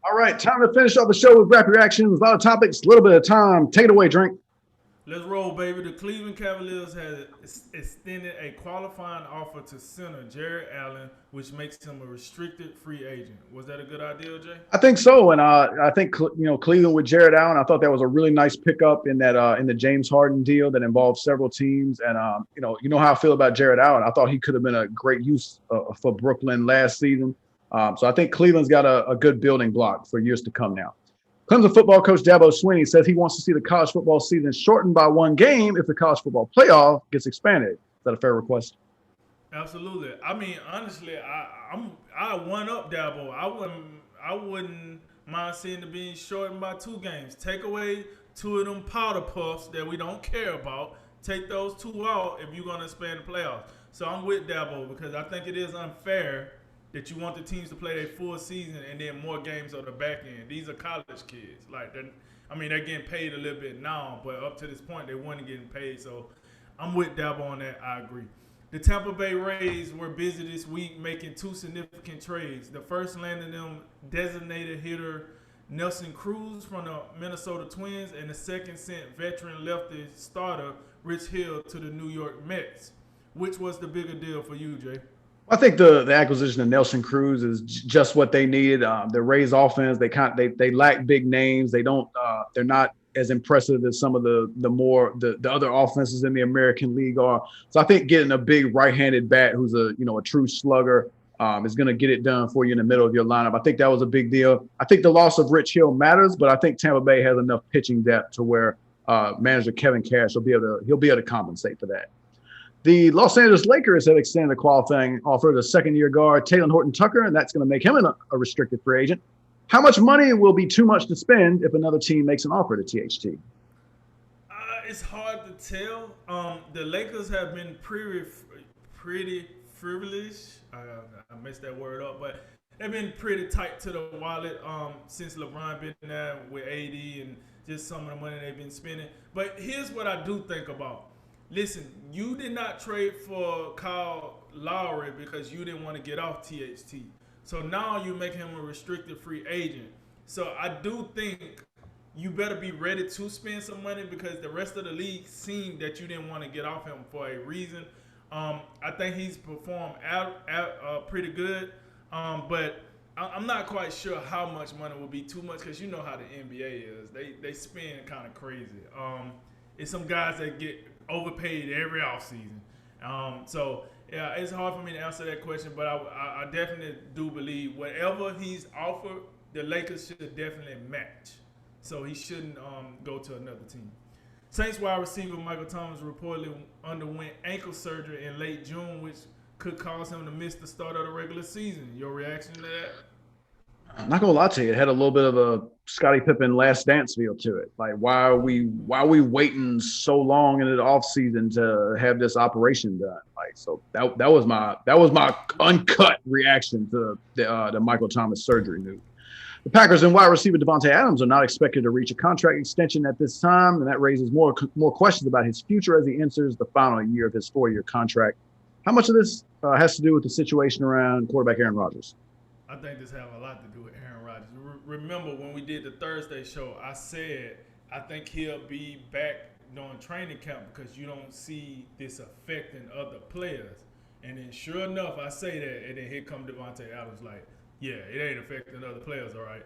All right, time to finish off the show with rapid reactions. A lot of topics, a little bit of time. Take it away, Drink. Let's roll, baby. The Cleveland Cavaliers has extended a qualifying offer to center Jared Allen, which makes him a restricted free agent. Was that a good idea, Jay? I think so, and I think Cleveland with Jared Allen. I thought that was a really nice pickup in that in the James Harden deal that involved several teams. And you know how I feel about Jared Allen. I thought he could have been a great use for Brooklyn last season. So I think Cleveland's got a good building block for years to come now. Clemson football coach Dabo Swinney says he wants to see the college football season shortened by one game if the college football playoff gets expanded. Is that a fair request? Absolutely. I mean, honestly, I one up Dabo. I wouldn't mind seeing it being shortened by two games. Take away two of them powder puffs that we don't care about. Take those two out if you're gonna expand the playoffs. So I'm with Dabo because I think it is unfair that you want the teams to play their full season and then more games on the back end. These are college kids. They're getting paid a little bit now, but up to this point they weren't getting paid. So I'm with Dabo on that. I agree. The Tampa Bay Rays were busy this week making two significant trades. The first landed them designated hitter Nelson Cruz from the Minnesota Twins, and the second sent veteran lefty starter Rich Hill to the New York Mets. Which was the bigger deal for you, Jay? I think the acquisition of Nelson Cruz is just what they needed. The Rays offense, they lack big names. They're not as impressive as some of the other offenses in the American League are. So I think getting a big right-handed bat who's a true slugger is going to get it done for you in the middle of your lineup. I think that was a big deal. I think the loss of Rich Hill matters, but I think Tampa Bay has enough pitching depth to where manager Kevin Cash will be able to compensate for that. The Los Angeles Lakers have extended a qualifying offer to second-year guard Taylor Horton Tucker, and that's going to make him a restricted free agent. How much money will be too much to spend if another team makes an offer to THT? It's hard to tell. The Lakers have been pretty frivolous. I messed that word up, but they've been pretty tight to the wallet since LeBron been there with AD and just some of the money they've been spending. But here's what I do think about. Listen, you did not trade for Kyle Lowry because you didn't want to get off THT. So now you make him a restricted free agent. So I do think you better be ready to spend some money because the rest of the league seen that you didn't want to get off him for a reason. I think he's performed pretty good, but I'm not quite sure how much money will be too much because you know how the NBA is. They spend kind of crazy. It's some guys that get overpaid every offseason. So yeah, it's hard for me to answer that question, but I definitely do believe whatever he's offered, the Lakers should definitely match. So he shouldn't go to another team. Saints wide receiver Michael Thomas reportedly underwent ankle surgery in late June, which could cause him to miss the start of the regular season. Your reaction to that? I'm not gonna lie to you, it had a little bit of a Scottie Pippen last dance feel to it. Like why are we waiting so long into the off season to have this operation done? Like so that was my uncut reaction to the Michael Thomas surgery news. The Packers and wide receiver Devontae Adams are not expected to reach a contract extension at this time, and that raises more questions about his future as he enters the final year of his 4-year contract. How much of this has to do with the situation around quarterback Aaron Rodgers? I think this have a lot to do with Aaron Rodgers. Remember when we did the Thursday show, I said I think he'll be back during training camp because you don't see this affecting other players. And then sure enough, I say that, and then here come Devontae Adams like, yeah, it ain't affecting other players, all right.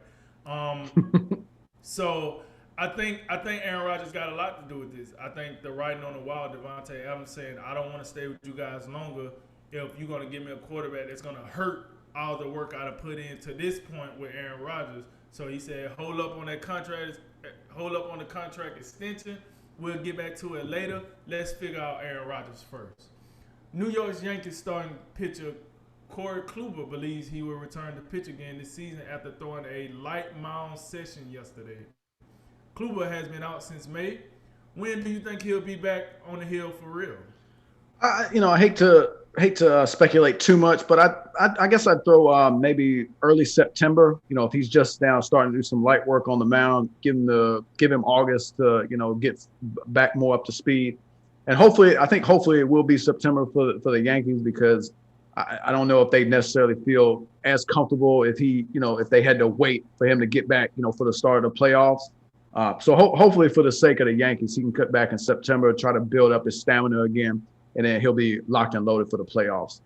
So I think Aaron Rodgers got a lot to do with this. I think the writing on the wall, Devontae Adams saying, I don't want to stay with you guys longer if you're going to give me a quarterback that's going to hurt all the work I'd have put in to this point with Aaron Rodgers. So he said, hold up on the contract extension. We'll get back to it later. Let's figure out Aaron Rodgers first. New York's Yankees starting pitcher Corey Kluber believes he will return to pitch again this season after throwing a light mound session yesterday. Kluber has been out since May. When do you think he'll be back on the hill for real? I hate to speculate too much, but I guess I'd throw maybe early September. If he's just now starting to do some light work on the mound, give him August to get back more up to speed, and hopefully it will be September for the Yankees because I don't know if they necessarily feel as comfortable if he, if they had to wait for him to get back, for the start of the playoffs. So hopefully, for the sake of the Yankees, he can cut back in September, try to build up his stamina again, and then he'll be locked and loaded for the playoffs.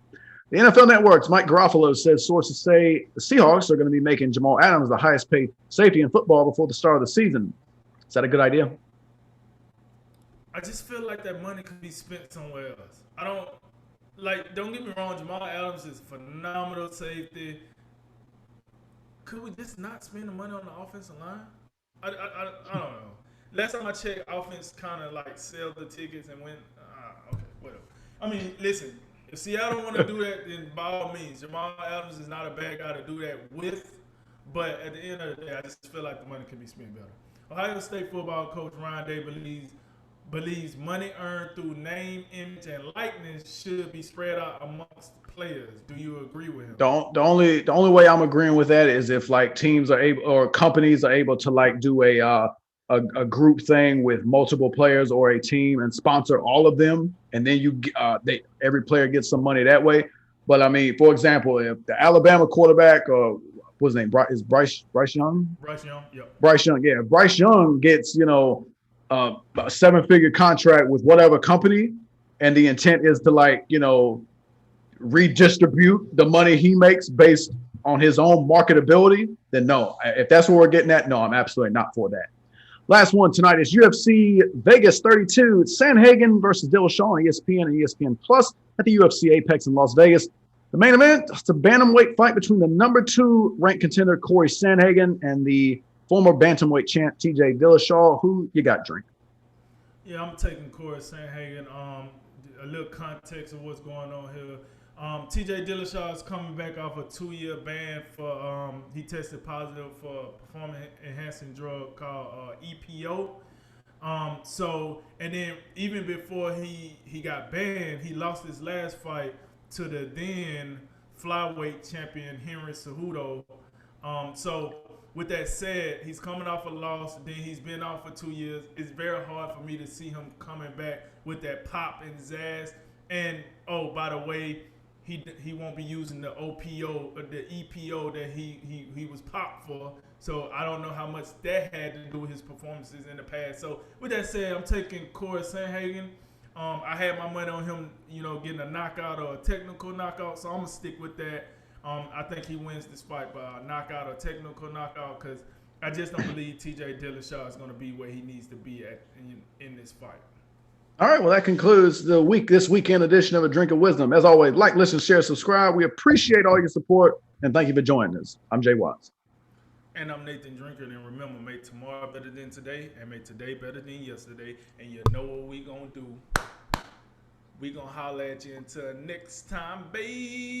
The NFL Network's Mike Garofalo says sources say the Seahawks are going to be making Jamal Adams the highest paid safety in football before the start of the season. Is that a good idea? I just feel like that money could be spent somewhere else. I don't don't get me wrong, Jamal Adams is phenomenal safety. Could we just not spend the money on the offensive line? I don't know. Last time I checked, offense kind of like sell the tickets and win. Okay, whatever. I mean, listen, if Seattle want to do that, then by all means, Jamal Adams is not a bad guy to do that with. But at the end of the day, I just feel like the money can be spent better. Ohio State football coach Ryan Day believes money earned through name, image, and likeness should be spread out amongst players. Do you agree with him? The only way I'm agreeing with that is if like teams are able or companies are able to like do a group thing with multiple players or a team and sponsor all of them, and then every player gets some money that way. But I mean, for example, if the Alabama quarterback or what's his name is Bryce Young? Bryce Young, yep. Bryce Young, yeah. Bryce Young gets a 7-figure contract with whatever company, and the intent is to redistribute the money he makes based on his own marketability, then no. If that's what we're getting at, no, I'm absolutely not for that. Last one tonight is UFC Vegas 32. It's Sanhagen versus Dillashaw on ESPN and ESPN Plus at the UFC Apex in Las Vegas. The main event is a bantamweight fight between the number 2 ranked contender Corey Sanhagen and the former bantamweight champ TJ Dillashaw. Who you got, Drink? Yeah, I'm taking Corey Sanhagen. A little context of what's going on here. TJ Dillashaw is coming back off a 2-year ban for he tested positive for a performance enhancing drug called EPO. And then even before he got banned, he lost his last fight to the then flyweight champion Henry Cejudo. So with that said, he's coming off a loss. Then he's been off for 2 years. It's very hard for me to see him coming back with that pop and zazz. And oh, by the way, he won't be using the OPO or the EPO that he was popped for. So I don't know how much that had to do with his performances in the past. So with that said, I'm taking Corey Sanhagen. I had my money on him, getting a knockout or a technical knockout. So I'm gonna stick with that. I think he wins this fight by a knockout or technical knockout because I just don't believe TJ Dillashaw is going to be where he needs to be at in this fight. All right, well, that concludes this weekend edition of A Drink of Wisdom. As always, like, listen, share, subscribe. We appreciate all your support, and thank you for joining us. I'm Jay Watts. And I'm Nathan Drinker, and remember, make tomorrow better than today, and make today better than yesterday, and you know what we going to do. We going to holler at you until next time, babe.